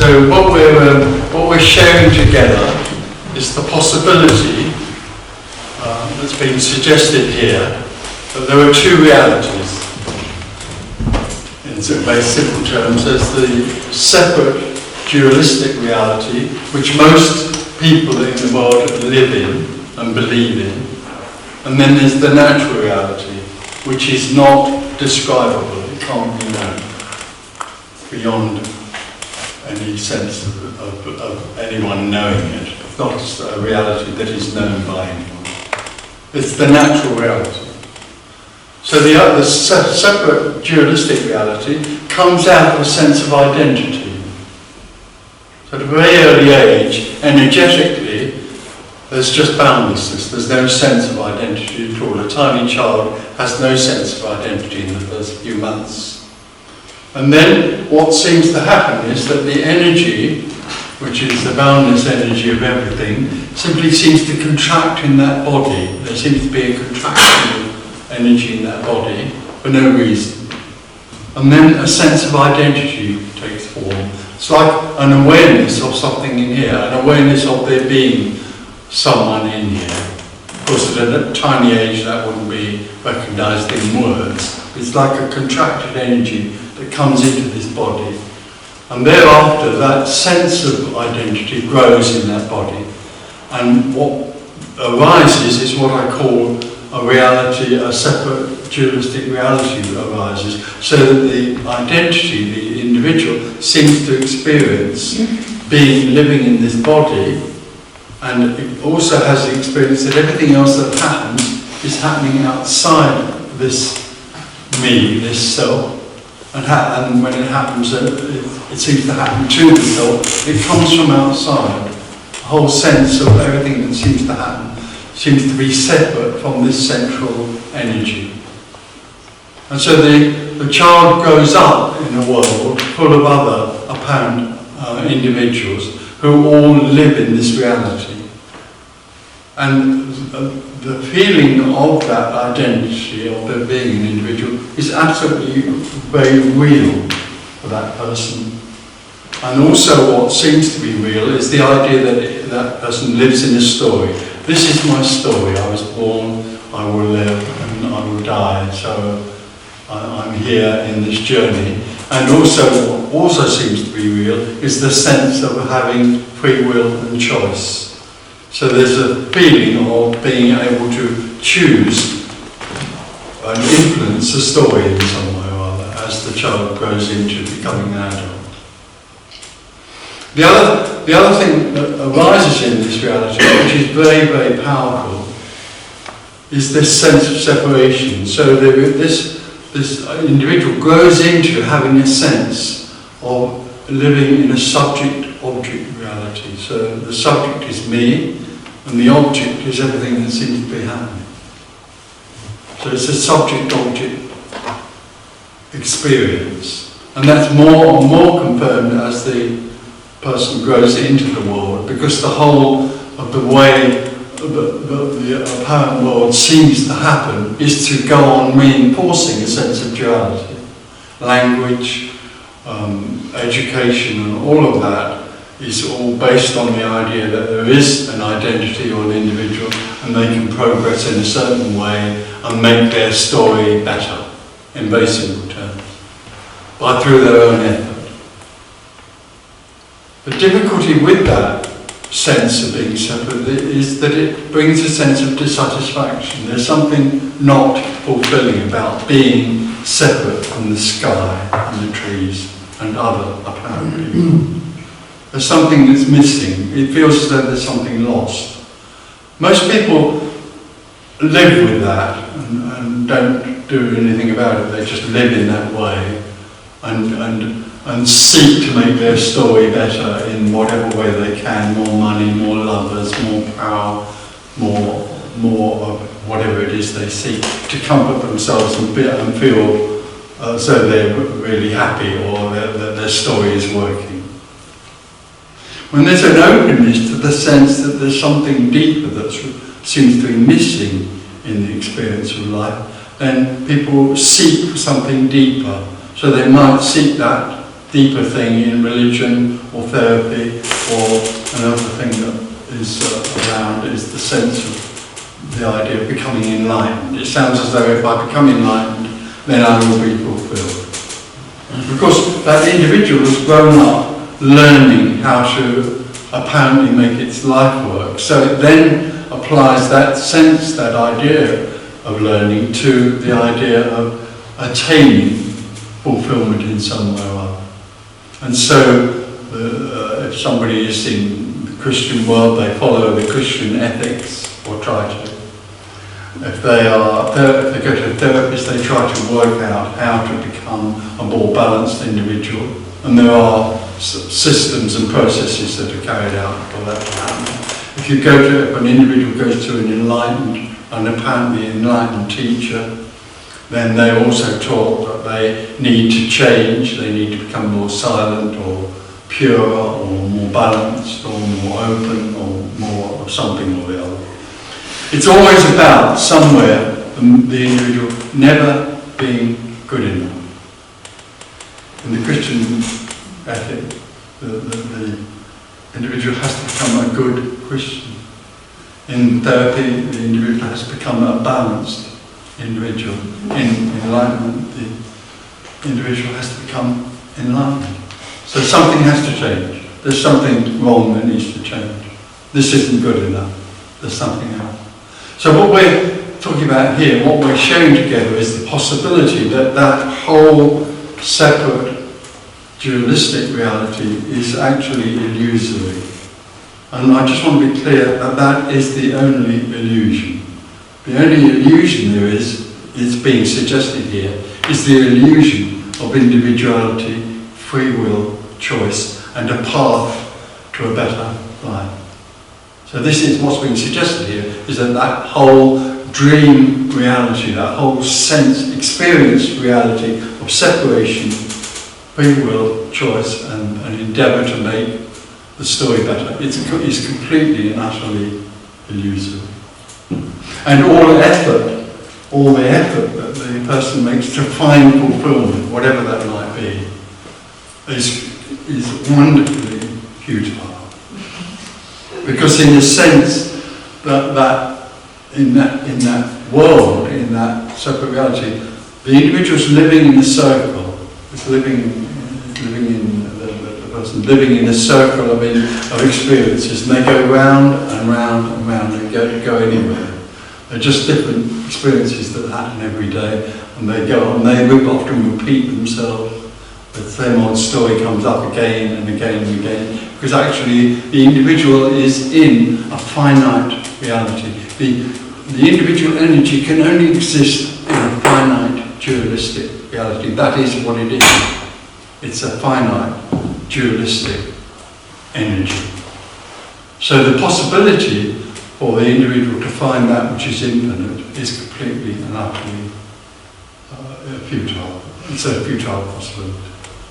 So what we're sharing together is the possibility that's been suggested here that there are two realities. In very simple terms, there's the separate dualistic reality which most people in the world live in and believe in, and then there's the natural reality which is not describable, it can't be known beyond any sense of anyone knowing it. It's not a reality that is known by anyone. It's the natural reality. So the separate dualistic reality comes out of a sense of identity. So at a very early age, energetically, there's just boundlessness. There's no sense of identity at all. A tiny child has no sense of identity in the first few months. And then what seems to happen is that the energy, which is the boundless energy of everything, simply seems to contract in that body. There seems to be a contraction of energy in that body for no reason. And then a sense of identity takes form. It's like an awareness of something in here, an awareness of there being someone in here. Of course, at a tiny age that wouldn't be recognised in words. It's like a contracted energy that comes into this body. And thereafter, that sense of identity grows in that body. And what arises is what I call a reality, a separate dualistic reality that arises, so that the identity, the individual, seems to experience being living in this body, and it also has the experience that everything else that happens is happening outside this me, this self. And when it happens, it seems to happen to the self. It comes from outside. The whole sense of everything that seems to happen seems to be separate from this central energy. And so the child grows up in a world full of other apparent individuals who all live in this reality. And the feeling of that identity, of there being an individual, is absolutely very real for that person. And also what seems to be real is the idea that that person lives in a story. This is my story. I was born, I will live, and I will die. So I'm here in this journey. And also what also seems to be real is the sense of having free will and choice. So there's a feeling of being able to choose and influence the story in some way or other as the child grows into becoming an adult. The other thing that arises in this reality, which is very, very powerful, is this sense of separation. So this individual grows into having a sense of living in a subject-object reality. So the subject is me, and the object is everything that seems to be happening. So it's a subject-object experience. And that's more and more confirmed as the person grows into the world, because the whole of the way the apparent world seems to happen is to go on reinforcing a sense of duality. Language, education, and all of that is all based on the idea that there is an identity or an individual, and they can progress in a certain way and make their story better, in very simple terms, through their own effort. The difficulty with that sense of being separate is that it brings a sense of dissatisfaction. There's something not fulfilling about being separate from the sky and the trees and other apparent people. There's something that's missing. It feels as though there's something lost. Most people live with that and don't do anything about it. They just live in that way and seek to make their story better in whatever way they can. More money, more lovers, more power, more of whatever it is they seek to comfort themselves and feel as though they're really happy or that their story is working. When there's an openness to the sense that there's something deeper that seems to be missing in the experience of life, then people seek for something deeper. So they might seek that deeper thing in religion or therapy, or another thing that is around is the sense of the idea of becoming enlightened. It sounds as though if I become enlightened, then I will be fulfilled. Because that individual has grown up learning how to apparently make its life work. So it then applies that sense, that idea of learning, to the idea of attaining fulfillment in some way or other. And so if somebody is in the Christian world, they follow the Christian ethics, or try to. If they go to a therapist, they try to work out how to become a more balanced individual. And there are systems and processes that are carried out for that to happen. If an individual goes to an enlightened, and apparently enlightened teacher, then they're also taught that they need to change, they need to become more silent or pure or more balanced or more open or more of something or the other. It's always about somewhere the individual never being good enough. In the Christian ethic, the individual has to become a good Christian. In therapy, the individual has to become a balanced individual. In enlightenment, the individual has to become enlightened. So something has to change. There's something wrong that needs to change. This isn't good enough. There's something else. So what we're talking about here, what we're sharing together, is the possibility that that whole separate dualistic reality is actually illusory. And I just want to be clear that that is the only illusion. The only illusion there is being suggested here, is the illusion of individuality, free will, choice, and a path to a better life. So this is what's being suggested here, is that whole dream reality, that whole sense, experienced reality of separation, free will, choice, and an endeavour to make the story better, is completely and utterly illusory. And all the effort that the person makes to find fulfillment, whatever that might be, is wonderfully futile. Because in a sense that in that world, in that separate reality, the individual's living in a circle. It's living in a circle of experiences, and they go round and round and round. They go anywhere. They're just different experiences that happen every day, and they go on. They often repeat themselves. The same old story comes up again and again and again, because actually the individual is in a finite reality. The individual energy can only exist in a finite dualistic reality. That is what it is. It's a finite dualistic energy. So the possibility for the individual to find that which is infinite is completely and utterly futile. It's a futile possibility.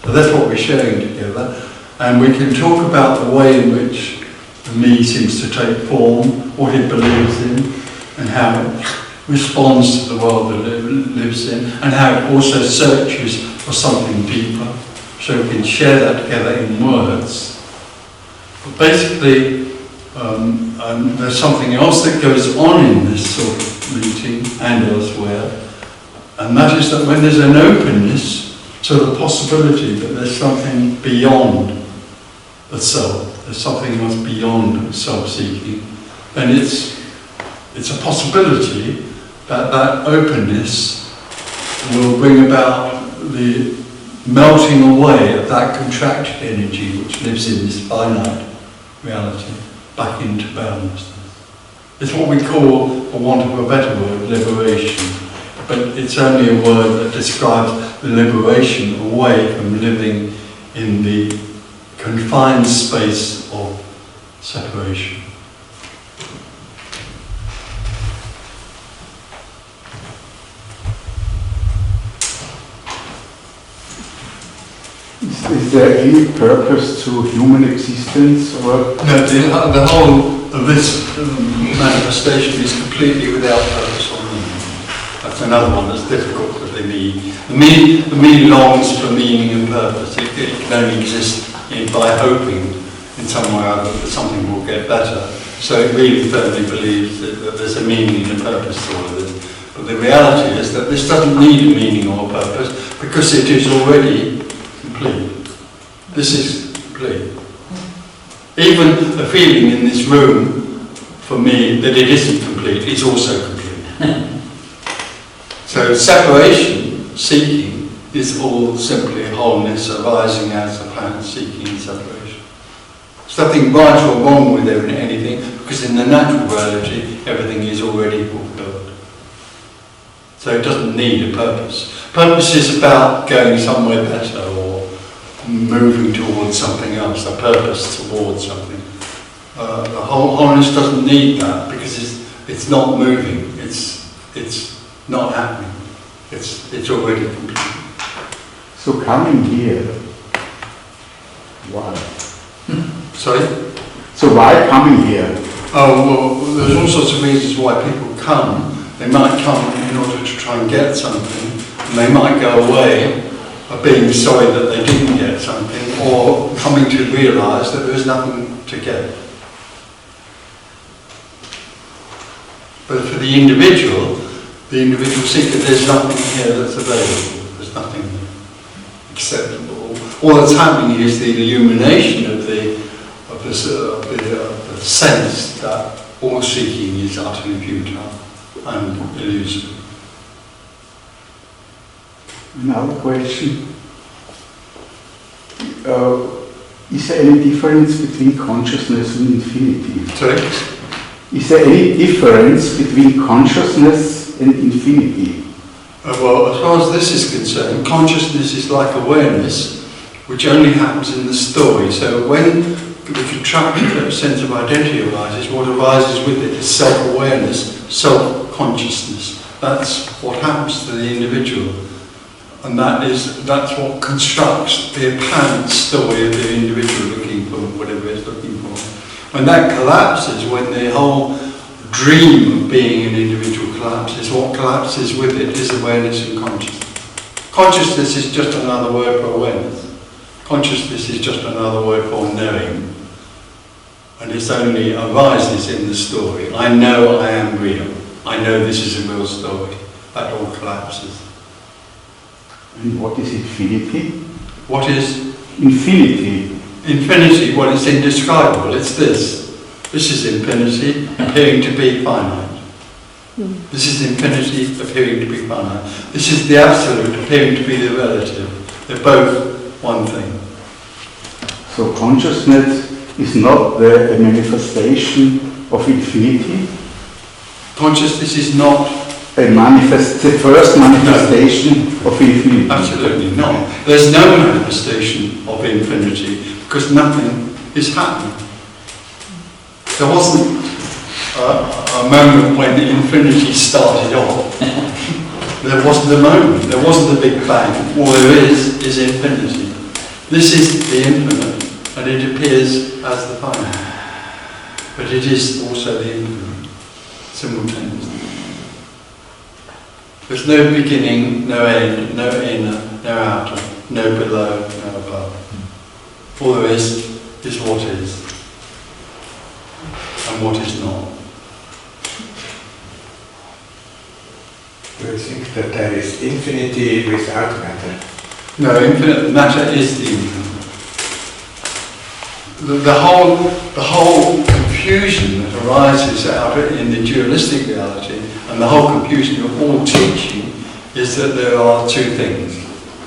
So that's what we're sharing together, and we can talk about the way in which the me seems to take form, what it believes in, and how it responds to the world that it lives in, and how it also searches for something deeper. So we can share that together in words. But basically, there's something else that goes on in this sort of meeting and elsewhere, and that is that when there's an openness to the possibility that there's something beyond the self, there's something else beyond self-seeking, then it's a possibility that that openness will bring about the melting away of that contracted energy which lives in this finite reality back into boundlessness. It's what we call, for want of a better word, liberation. But it's only a word that describes the liberation away from living in the confined space of separation. Is there any purpose to human existence? Or? No, the whole of this manifestation is completely without purpose or meaning. That's another one that's difficult to the me. The me longs for meaning and purpose. It can only exist by hoping in some way or other that something will get better. So it really firmly believes that there's a meaning and a purpose to all of this. But the reality is that this doesn't need a meaning or a purpose because it is already complete. This is complete. Even the feeling in this room, for me, that it isn't complete is also complete. So separation, seeking, is all simply wholeness arising as a plan, seeking and separation. There's nothing right or wrong with anything, because in the natural reality, everything is already fulfilled. So it doesn't need a purpose. Purpose is about going somewhere better or moving towards something else, a purpose towards something. The wholeness doesn't need that because it's not moving, it's not happening, it's already complete. So coming here, why? Sorry? So why coming here? Oh, well, there's all sorts of reasons why people come. They might come in order to try and get something, and they might go away being sorry that they didn't get something, or coming to realise that there's nothing to get. But for the individual seeker, there's nothing here that's available. There's nothing acceptable. All that's happening is the illumination of the sense that all seeking is utterly futile and illusory. Another question. Is there any difference between consciousness and infinity? Sorry? Is there any difference between consciousness and infinity? Well, as far as this is concerned, consciousness is like awareness, which only happens in the story. So when the contracted sense of identity arises, what arises with it is self-awareness, self-consciousness. That's what happens to the individual. And that's what constructs the apparent story of the individual looking for whatever it's looking for. When that collapses, when the whole dream of being an individual collapses, what collapses with it is awareness and consciousness. Consciousness is just another word for awareness. Consciousness is just another word for knowing. And it only arises in the story. I know I am real. I know this is a real story. That all collapses. And what is infinity? What is? Infinity. Infinity, well, it's indescribable. It's this. This is infinity appearing to be finite. This is infinity appearing to be finite. This is the absolute appearing to be the relative. They're both one thing. So consciousness is not a manifestation of infinity? Consciousness is not the first manifestation of infinity? Absolutely not. There's no manifestation of infinity because nothing is happening. There wasn't a moment when infinity started off. There wasn't a moment. There wasn't a Big Bang. All there is infinity. This is the infinite, and it appears as the finite. But it is also the infinite, simultaneously. There's no beginning, no end, no inner, no outer, no below, no above. All there is what is, and what is not. Do you think that there is infinity without matter? No, infinite matter is the infinite. The whole confusion that arises out in the dualistic reality, and the whole confusion of all teaching, is that there are two things.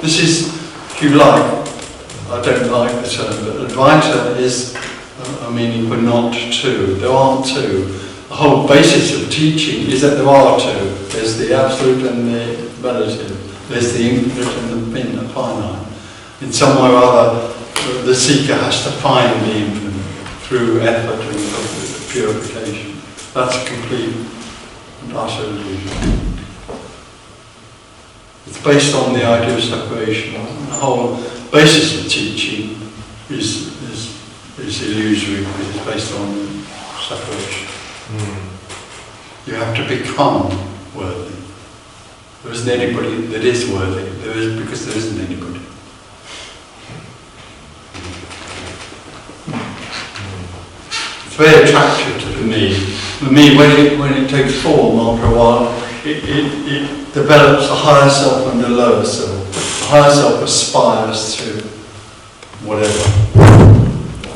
This is, if you like, I don't like the term, but Advaita is a meaning for not two. There aren't two. The whole basis of teaching is that there are two. There's the absolute and the relative. There's the infinite and the finite. In some way or other, the seeker has to find the infinite through effort and purification. That's a complete and utter illusion. It's based on the idea of separation. The whole basis of teaching is illusory because it's based on separation. You have to become worthy. There isn't anybody that is worthy. Because there isn't anybody. It's very attractive to me. For me, when it takes form after a while, it develops a higher self and a lower self. The higher self aspires to whatever.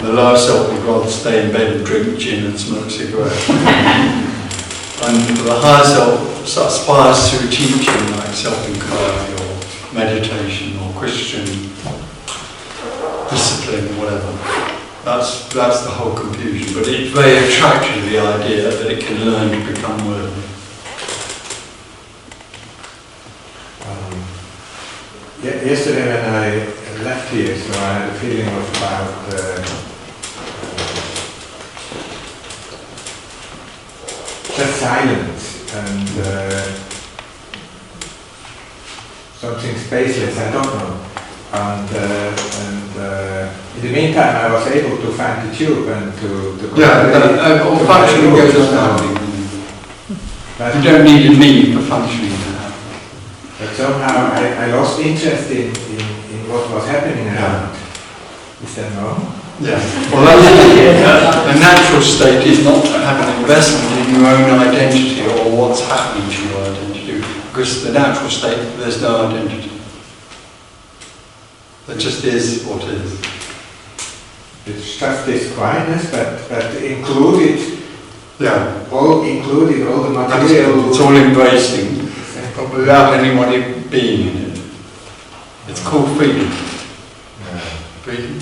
The lower self would rather stay in bed and drink gin and smoke cigarettes. And the higher self aspires to a teaching like self-inquiry or meditation or Christian discipline, whatever. That's the whole confusion. But it's very attractive, the idea that it can learn to become worthy. Yesterday when I left here, so I had a feeling of about just silence and something spaceless, I don't know. And in the meantime I was able to find the tube and to functioning goes on. You don't need a me for functioning to happen. But somehow I lost interest in what was happening around. Is that wrong? Yeah. Well, the natural state is not to have an investment in your own identity or what's happening to your identity, because the natural state, there's no identity. It just is what is. It's just this quietness, but included. Yeah. All included, all the material. It's all embracing, but without anybody being in it. It's called freedom. Yeah. Freedom.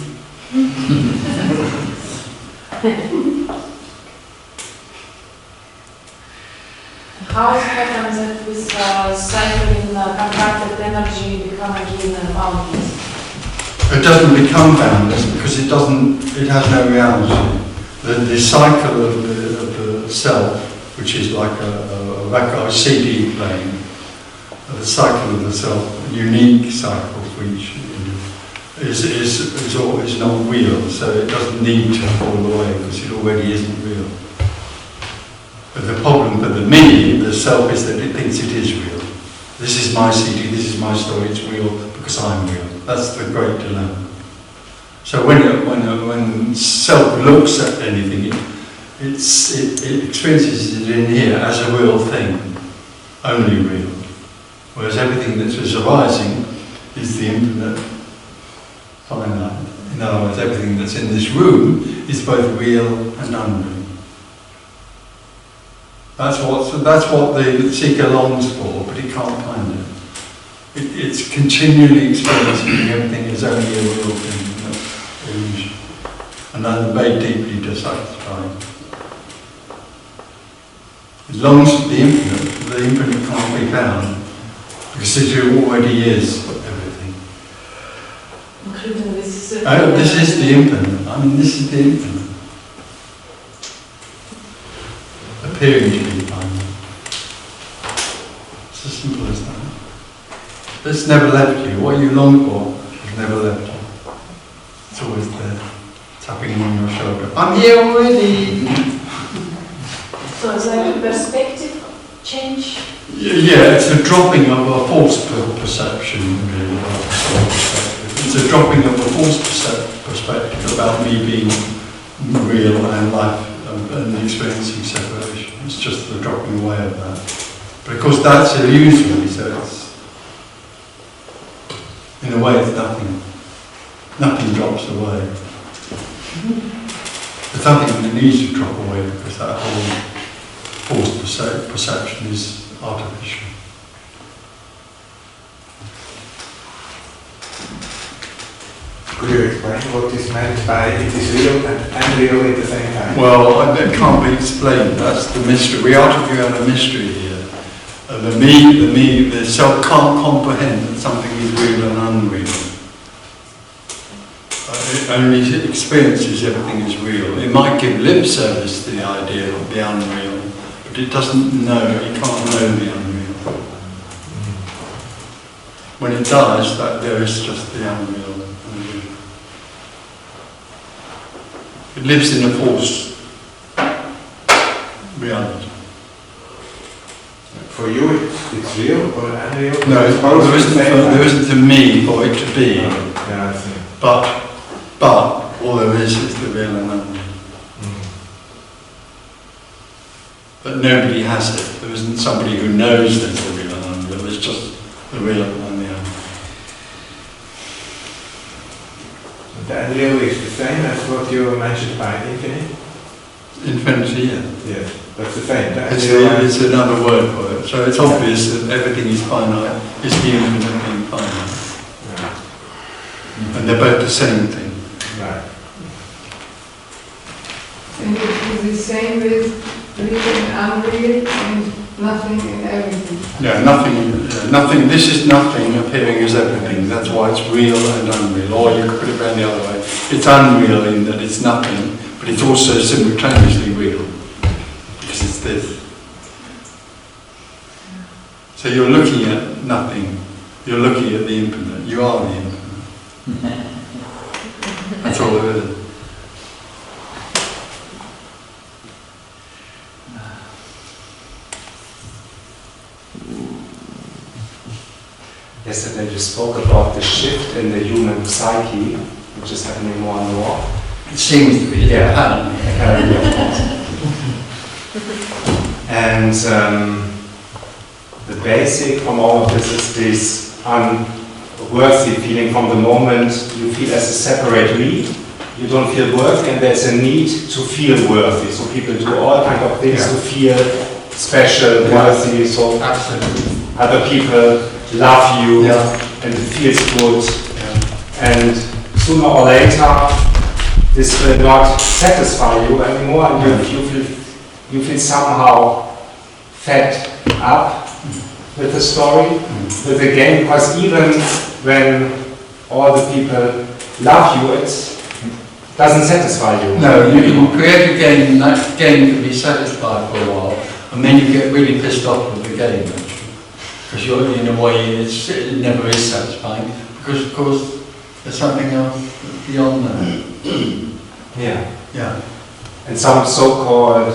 How it happens that with cycling contracted energy become again boundless? It doesn't become boundless because it has no reality. The cycle of the self, which is like a CD playing, the cycle of the self, a unique cycle for each is not real, so it doesn't need to fall away because it already isn't real. But the problem for the me, the self, is that it thinks it is real. This is my CD, this is my story, it's real because I'm real. That's the great dilemma. So when self looks at anything, it experiences it in here as a real thing, only real. Whereas everything that is arising is the infinite finite. In other words, everything that's in this room is both real and unreal. That's what the seeker longs for, but he can't find it. It's continually experiencing everything is only a real thing, not illusion. And that's very deeply dissatisfying. It longs for the infinite can't be found, because it already is everything. Including this. This is the infinite. I mean, this is the infinite. Appearing to be final. It's as simple as that. It's never left you. What you long for has never left you. It's always there, tapping on your shoulder. I'm here already! So it's like a perspective change? Yeah, it's a dropping of a false perception, really. It's a dropping of a false perspective about me being real and life and experiencing separation. It's just the dropping away of that. But of course that's illusory, so it's, in a way it's nothing. Nothing drops away. There's nothing that needs to drop away because that whole false perception is artificial. Could you explain what is meant by it is real and unreal at the same time? Well, that can't be explained. That's the mystery. We are talking about a mystery here. The self can't comprehend that something is real and unreal. It only experiences everything is real. It might give lip service to the idea of the unreal, but it doesn't know, it can't know the unreal. When it dies, there is just the unreal. It lives in a false reality. for you it's real or unreal? No, It's both there at the same time. isn't a me for it to be, Yeah, I see. but all there is the real and unreal. But nobody has it. There isn't somebody who knows there's the real and unreal. There's just the real and the unreal. The unreal is the same as what you mentioned by infinite? Infinity, yeah. Yes, that's the same. The unreal It's another word for it. So it's obvious that everything is finite. It's the infinite being finite. Yeah. And they're both the same thing. Right. And it is the same with real and unreal and nothing and everything. Yeah, nothing, this is nothing appearing as everything. That's why it's real and unreal. Or you could put it around the other way. It's unreal in that it's nothing, but it's also simultaneously real. Because it's this. So you're looking at nothing. You're looking at the infinite. You are the infinite. That's all there is. Yesterday you spoke about the shift in the human psyche, which is happening more and more. It seems to be, yeah. Apparently, of course. And the basic from all of this is this unworthy feeling from the moment you feel as a separate me. You don't feel worthy, and there's a need to feel worthy. So people do all kinds of things to feel special, worthy. So Absolutely. other people love you, and it feels good. And sooner or later, this will not satisfy you anymore, and you feel somehow fed up with the story, with the game, because even when all the people love you, it doesn't satisfy you. No, you create a game, and that game can be satisfied for a while, and then you get really pissed off with the game, actually. Because you're, in a way, it never is satisfying, because of course there's something else beyond that. Yeah. Yeah. And some so-called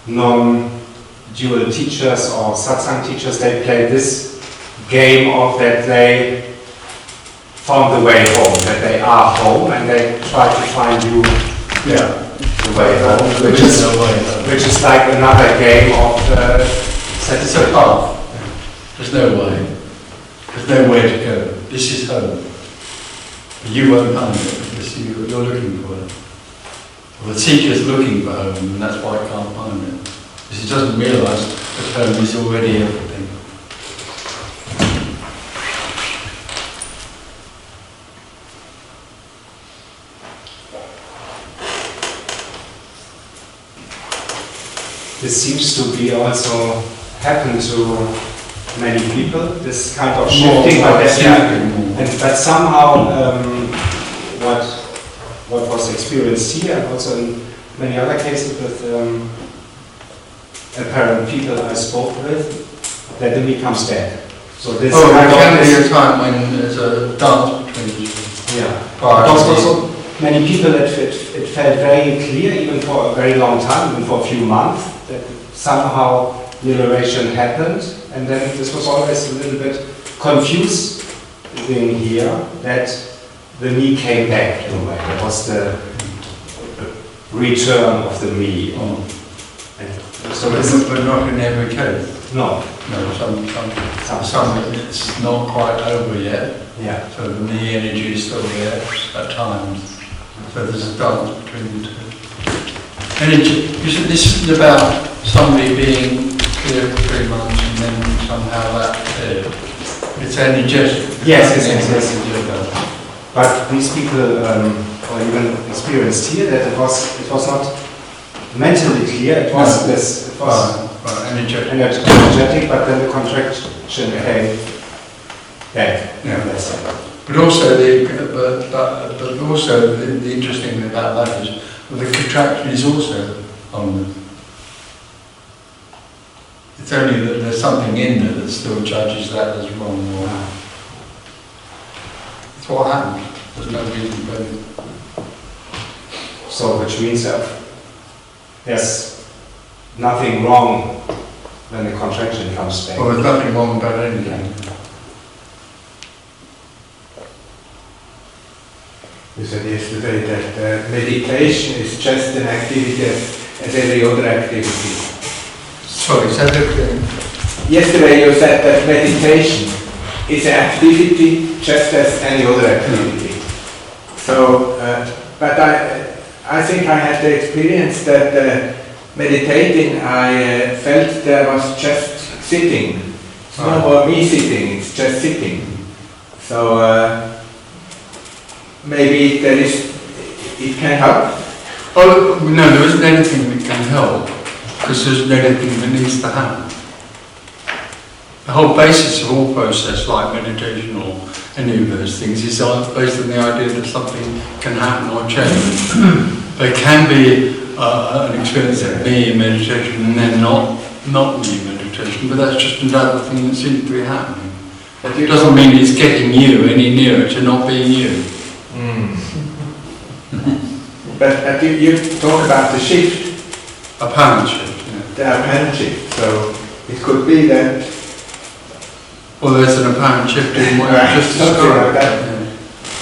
non-dual teachers or satsang teachers, they play this game of that they found the way home, that they are home, and they try to find you the way home, which is like another game of It's a path. There's no way. There's nowhere to go. This is home. You won't find it because you're looking for it. Well, the teacher's looking for home, and that's why it can't find it. Because it doesn't realise that home is already everything. this seems to be also happen to many people, this kind of shifting, but somehow what was experienced here and also in many other cases with apparent people I spoke with, that then it comes back. So this there kind can of be a time when there's a dance between you. also many people it felt very clear, even for a very long time, even for a few months, that somehow liberation happened, and then this was always a little bit confusing here, that the me came back in a way. That was the return of the me. And so But not in every case. no, Some it's not quite over yet. yeah, So the me energy is still there at times. So there's a dance between the two. Energy, this isn't about somebody being here for 3 months and then somehow that it's energetic. Yes. But these people, or even experienced here, that it was not mentally clear. It was energetic. energetic, but then the contraction came back. Yeah. Let's say. But also the interesting thing about that is the contraction is also onward. It's only that there's something in there that still judges that as wrong or it's what happens. There's no reason for it. So, which means that there's nothing wrong then the contraction comes back. Well, there's nothing wrong about anything. You said yesterday that meditation is just an activity as every other activity. Sorry, is that okay? Yesterday you said that meditation is an activity just as any other activity. So, but I think I had the experience that meditating, I felt there was just sitting. It's no more me sitting, it's just sitting. So maybe it can help. Oh, no, there isn't anything that can help, because there isn't anything that needs to happen. The whole basis of all process, like meditation or any of those things, is based on the idea that something can happen or change. There can be an experience of me in meditation and then not me in meditation, but that's just another thing that seems to be happening. It doesn't mean it's getting you any nearer to not being you. But you talk about the shift. Apparent shift, yeah. The apparent shift. So it could be that. Well, there's an apparent shift in what you just Something like described. that.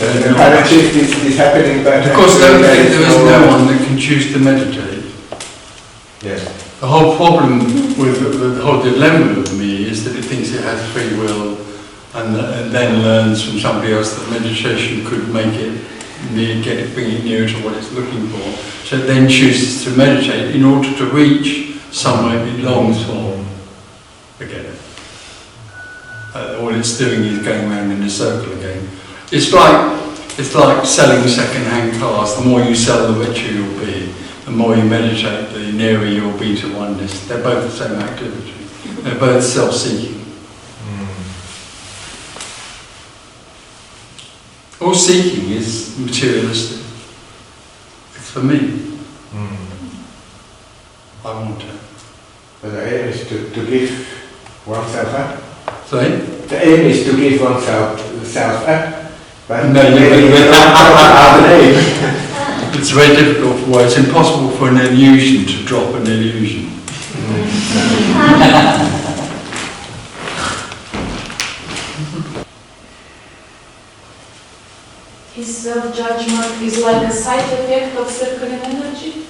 Yeah. The apparent shift is happening, but Of course, don't think there is no one that can choose to meditate. Yes. The whole problem with the whole dilemma of me is that it thinks it has free will and then learns from somebody else that meditation could make it, bring it nearer to what it's looking for. So it then chooses to meditate in order to reach somewhere it longs for. Forget it. All it's doing is going around in a circle again. It's like selling second-hand cars. The more you sell, the richer you'll be. The more you meditate, the nearer you'll be to oneness. They're both the same activity. They're both self-seeking. All seeking is materialistic. It's for me. I want it. But the aim is to give oneself up. Sorry? The aim is to give oneself up. But No, maybe we don't talk about an aim. It's very difficult for it's impossible for an illusion to drop an illusion. Is self-judgment is like a side effect of circling energy?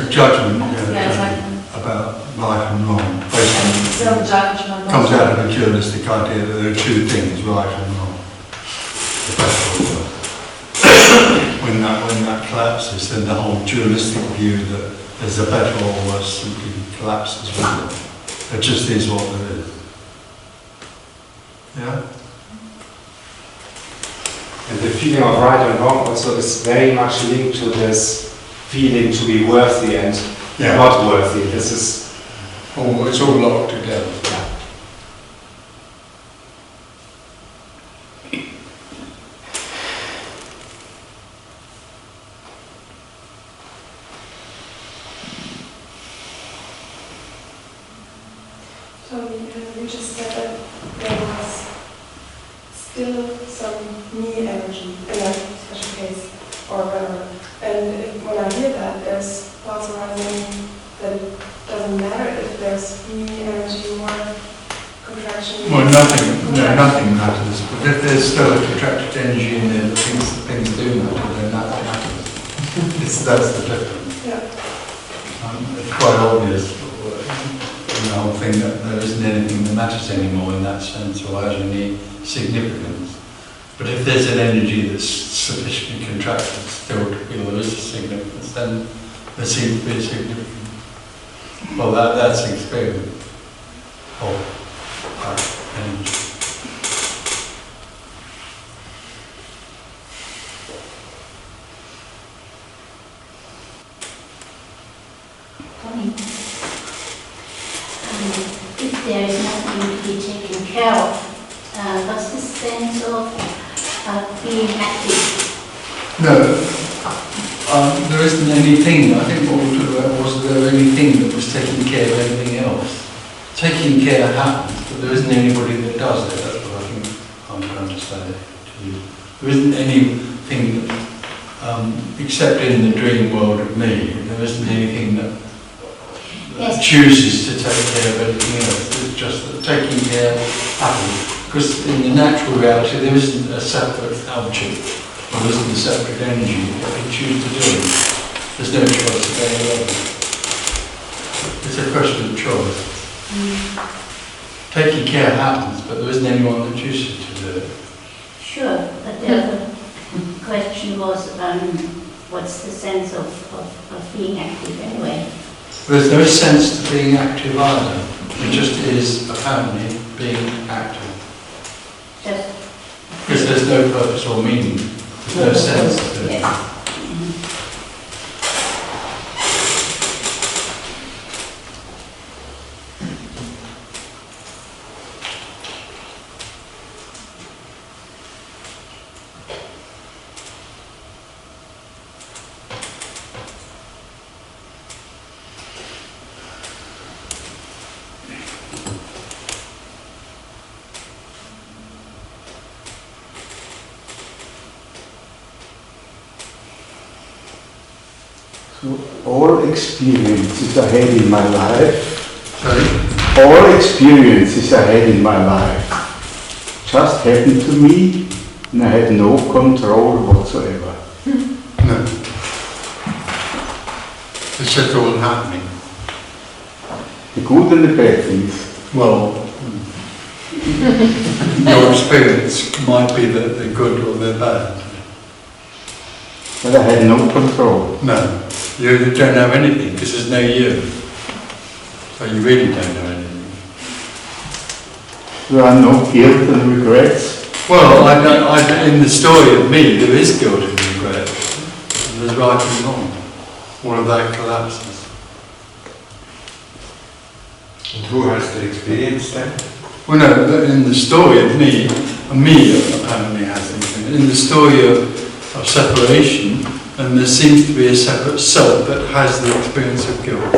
Judgment, Yeah, exactly. about right and wrong. Basically, Self-judgment. comes out of a dualistic idea that there are two things, right and wrong. The better or worse. When that collapses, then the whole dualistic view that there's a better or worse simply collapses with it. It just is what there is. Yeah? And the feeling of right and wrong also is very much linked to this feeling to be worthy and not worthy. This is It's all locked together. So you just said that there was still some me energy in that special case, or whatever. And when I hear that, there's thoughts arising that it doesn't matter if there's me energy or contraction. Well, nothing matters. But if there's still a contracted energy in there that thinks that things do matter, then that matters. That's the difference. Yeah. It's quite obvious the whole thing that there isn't anything that matters anymore in that sense or has any significance. But if there's an energy that's sufficiently contracted still to feel there is a significance, then there seems to be a significance. Well, that's the experience of that energy. If there is nothing to be taken care of, what's the sense of being active? No, there isn't anything. I think what we talked about was there anything that was taking care of anything else. Taking care happens, but there isn't anybody that does it. That's what I think I'm trying to say to you. There isn't anything that, except in the dream world of me, there isn't anything that Yes. chooses to take care of everything else. It's just that taking care happens. Because in the natural reality there isn't a separate object, or there isn't a separate energy that can choose to do it. There's no choice of any other. It's a question of choice. Taking care happens, but there isn't anyone that chooses to do it. Sure, but the other question was, what's the sense of being active anyway? There's no sense to being active either. It just is apparently being active. Just Because there's no purpose or meaning. There's no sense to it. yes. So all experiences I had in my life, Sorry? all experiences I had in my life just happened to me and I had no control whatsoever. No. It's just all happening. The good and the bad things. Well, your experience might be that they're good or they're bad. But I had no control. No. You don't know anything because there's no you. So you really don't know anything. There are no guilt and regrets. Well, in the story of me, there is guilt and regret. And there's right and wrong. All of that collapses. And who has the experience then? Well, no, in the story of me apparently has something. In the story of separation, and there seems to be a separate self that has the experience of guilt.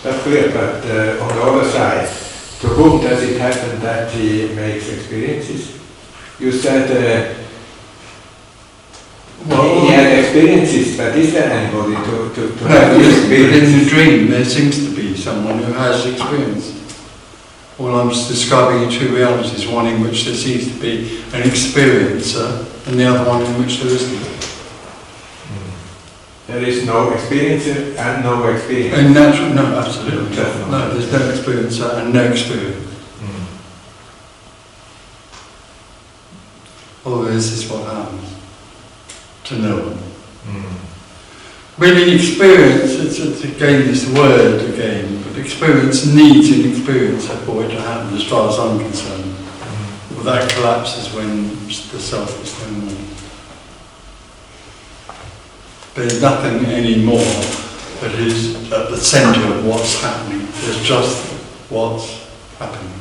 That's clear, but on the other side, to whom does it happen that he makes experiences? You said he had experiences, but is there anybody to No, have but experiences? in the dream there seems to be someone who has experience. All I'm describing are two realities, one in which there seems to be an experiencer and the other one in which there isn't. There is no experiencer and no experience. And natural, no, absolutely. Definitely. No, there's no experiencer and no experience. All there is what happens to no one. Really, experience, it's again this word again, but experience needs an experiencer for it to happen as far as I'm concerned. Well, that collapses when the self is no more. There's nothing anymore that is at the centre of what's happening. There's just what's happening.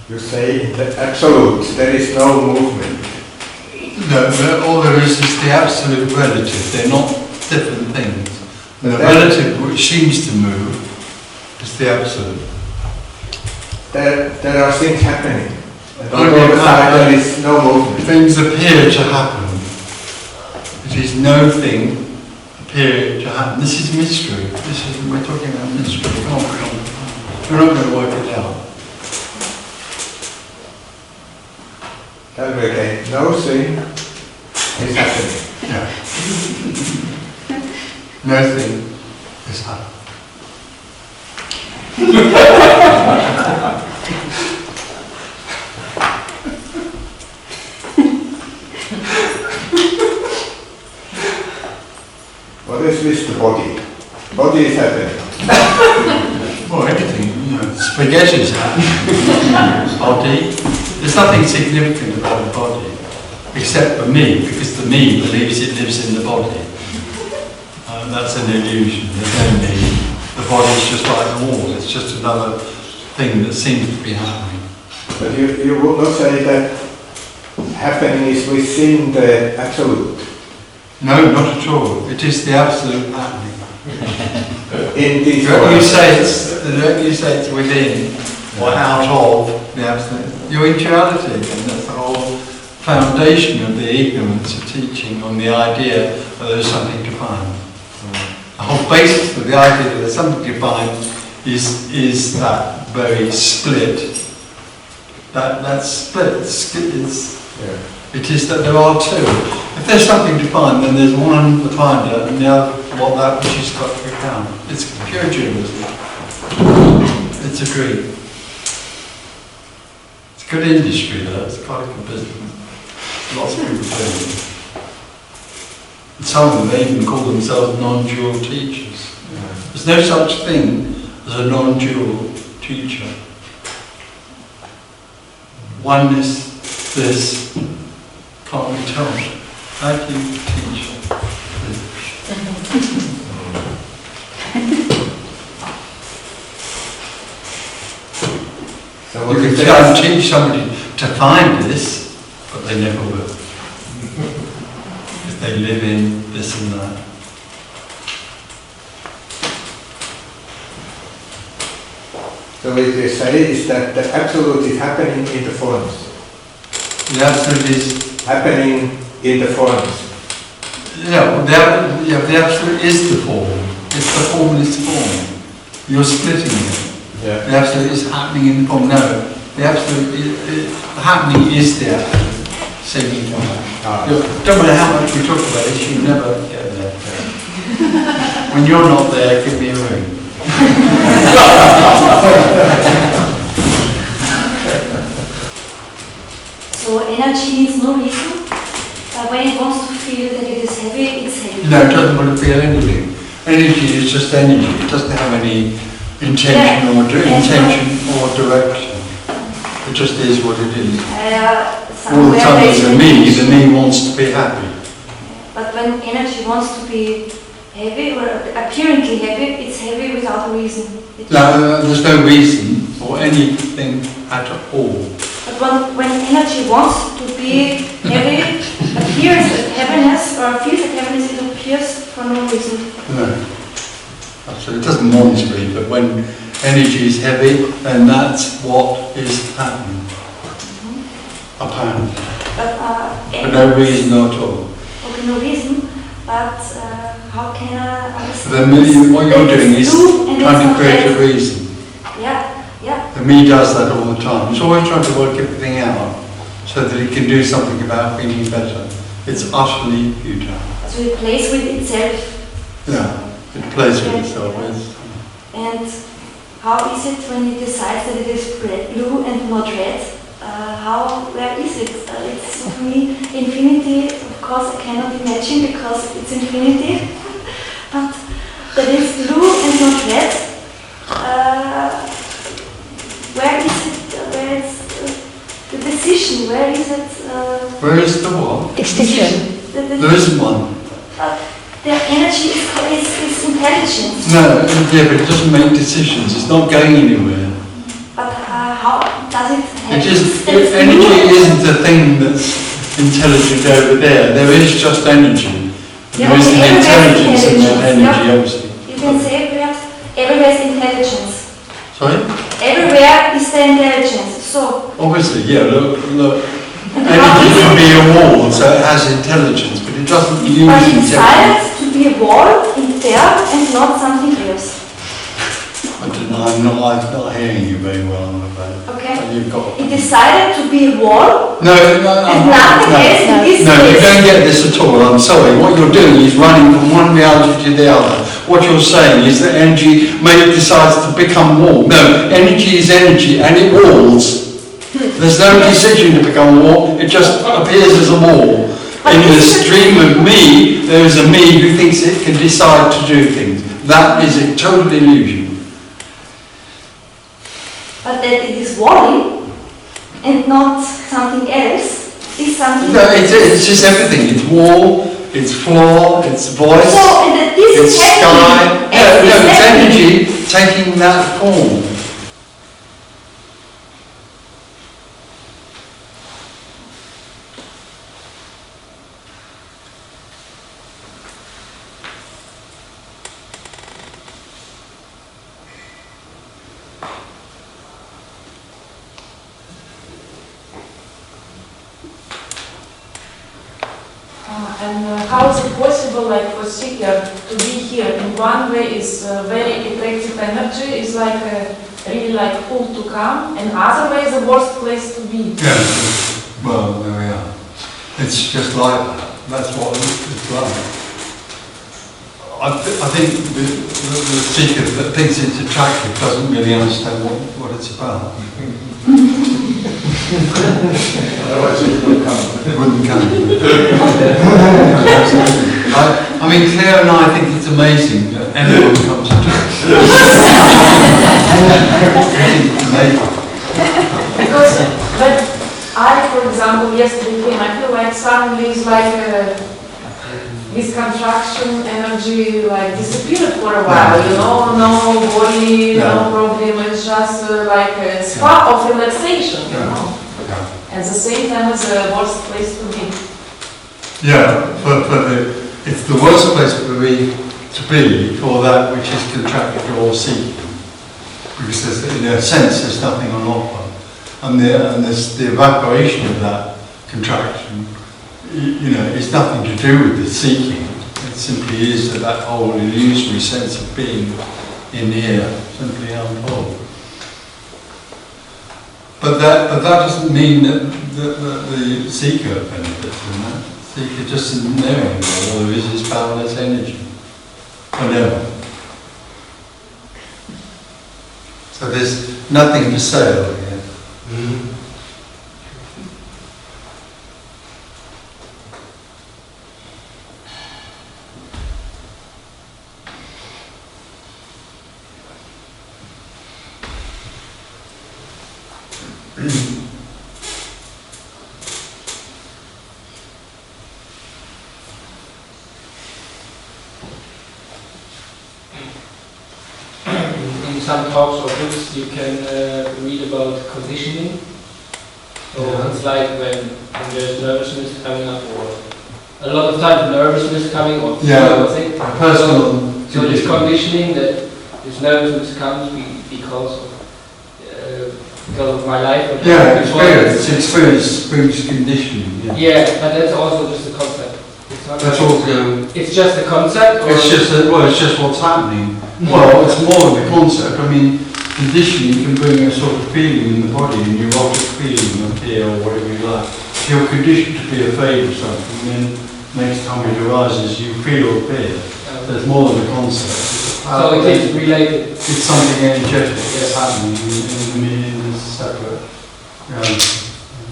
You say in the absolute there is no movement. No, all there is the absolute relative. They're not different things. And the But relative which seems to move is the absolute. There are things happening. And on Only the other side happen- there is no movement. Things appear to happen. It is no thing appearing to happen. This is mystery. We're talking about mystery. Come on. We're not going to work it out. Tell me again, no thing is happening. Yeah. No thing is happening. What is with the body? Body is happening. Well, everything, spaghetti is happening. Body. There's nothing significant about the body, except for me, because the me believes it lives in the body. That's an illusion. There's no me. The body's just like the wall. It's just another thing that seems to be happening. But you would not say that happening is within the absolute. No, not at all. It is the absolute happening. In this Don't you world. say it's within or out of the absolute. You're in duality again. That's the whole foundation of the ignorance of teaching on the idea that there's something defined. The whole basis of the idea that there's something defined is that very split. That split is, it is that there are two. If there's something defined, then there's one definer and the other that which is got to account. It's pure dualism. It's agreed. It's good industry though, it's quite a good business. Lots of people doing it. And some of them, they even call themselves non-dual teachers. There's no such thing as a non-dual teacher. Oneness, this, can't be told. How do you teach this? So You can try and teach somebody to find this, but they never will. If they live in this and that. So what you say is that the absolute is happening in the forms. The absolute is, Happening in the forms. the absolute is the form. It's the formless form. You're splitting it. Yeah. The absolute is happening in the form. No, the absolute happening is the absolute. Saving form. Don't matter how much we talk about it, you never get there. When you're not there, give me a ring. So energy needs no reason. When it wants to feel that it is heavy, it's heavy. No, it doesn't want to feel anything. Energy is just energy. It doesn't have any intention or direction. It just is what it is. All the time there's a me, the me wants to be happy. But when energy wants to be heavy or apparently heavy, it's heavy without a reason. No, there's no reason for anything at all. But when energy wants to be heavy, appears as heaviness or feels as heaviness, it appears for no reason. No. So it doesn't want to be, but when energy is heavy, then that's what is happening. Apparently. For no reason at all. Okay, no reason, but how can I understand? What you're doing is trying to create a reason. Yeah. The me does that all the time. It's always trying to work everything out so that it can do something about feeling better. It's utterly futile. So it plays with itself. Yeah, it plays with itself. And how is it when it decides that it is blue and not red? Where is it? It's to me infinity. Of course, I cannot imagine because it's infinity. But that it's blue and not red. Where is it? Where is the decision? Where is it? Where is the what? Decision. There isn't one. The energy is intelligence. No, yeah, but it doesn't make decisions. It's not going anywhere. But how does it? Energy isn't a thing that's intelligent over there. There is just energy. Yeah, there isn't intelligence in that energy, yeah. obviously. You can say perhaps everywhere is intelligence. Sorry? Everywhere is the intelligence. So obviously, yeah. Look. Energy can be a wall, so it has intelligence, but it doesn't use intelligence. But it decided to be a wall in there and not something else. I'm not hearing you very well, I'm afraid. Okay. You've got. It decided to be a wall. No, and nothing else in this no, you space. don't get this at all. I'm sorry. What you're doing is running from one reality to the other. What you're saying is that energy decides to become wall. No, energy is energy and it walls. There's no decision to become a wall, it just appears as a wall. In the stream of me, there is a me who thinks it can decide to do things. That is a total illusion. But that it is walling and not something else is something. No, it's just everything. It's wall, it's floor, it's voice, so, and that this it's is sky. No, it's energy taking that form. And how is it possible, like for seeker, to be here? In one way, is very effective energy, is like really like cool to come, and other way, the worst place to be. Yeah. Well, there we are. It's just like that. That's what it's like. I think the seeker that thinks it's attractive doesn't really understand what it's about. Otherwise it will come. It wouldn't come. I mean, Claire and I think it's amazing that anyone comes to church. Amazing. Because when I, for example, yesterday came, I feel like suddenly it's like this contraction energy like disappeared for a while, you know, no body, no problem, it's just like a spa of relaxation, you know. At the same time, it's the worst place to be. Yeah, it's the worst place to be for that which is contracted or seeking. Because there's, in a sense, there's nothing on offer. And there's the evaporation of that contraction, you know, it's nothing to do with the seeking. It simply is that whole illusory sense of being in here simply unfold. But that doesn't mean that the seeker benefits from that. The seeker just isn't knowing all there is boundless energy. Whatever. So there's nothing for sale here. In some talks or books you can read about conditioning. So it's like when there's nervousness coming up, or a lot of times nervousness coming up. Personal. So this conditioning that this nervousness comes because of my life. Or experience brings conditioning. Yeah, but that's also just a concept. It's not That's also. It's just a concept. Or It's just what's happening. Well, it's more than a concept. I mean, conditioning can bring a sort of feeling in the body, a neurotic feeling of fear or whatever you like. If you're conditioned to be afraid of something, then next time it arises, you feel fear. There's more than a concept. So it is related. It's something energetic that's happening in this separate.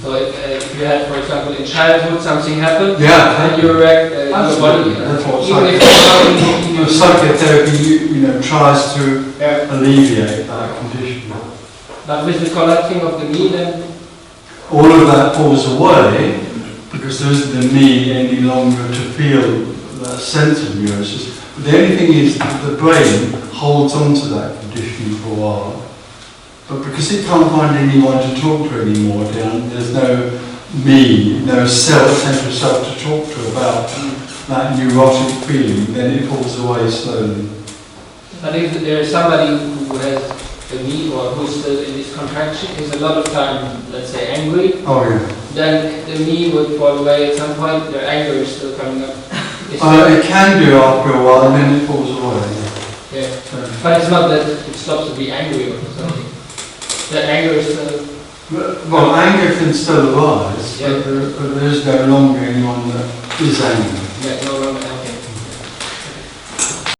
So if you had, for example, in childhood something happened, and you react, your body, that's what even psychotherapy, you know, tries to alleviate that condition. But with the collapsing of the me, then all of that falls away because there isn't the me any longer to feel that sense of neurosis. But the only thing is that the brain holds on to that condition for a while. But because it can't find anyone to talk to anymore, there's no me, no sense of self to talk to about that neurotic feeling, then it falls away slowly. But if there is somebody who has the me or who is still in this contraction, is a lot of time, let's say, angry, then the me would fall away at some point, their anger is still coming up. It can do after a while, and then it falls away. Yeah. But it's not that it stops to be angry or something. The anger is still... Well, anger can still arise, but there is no longer anyone that is angry. Yeah, no longer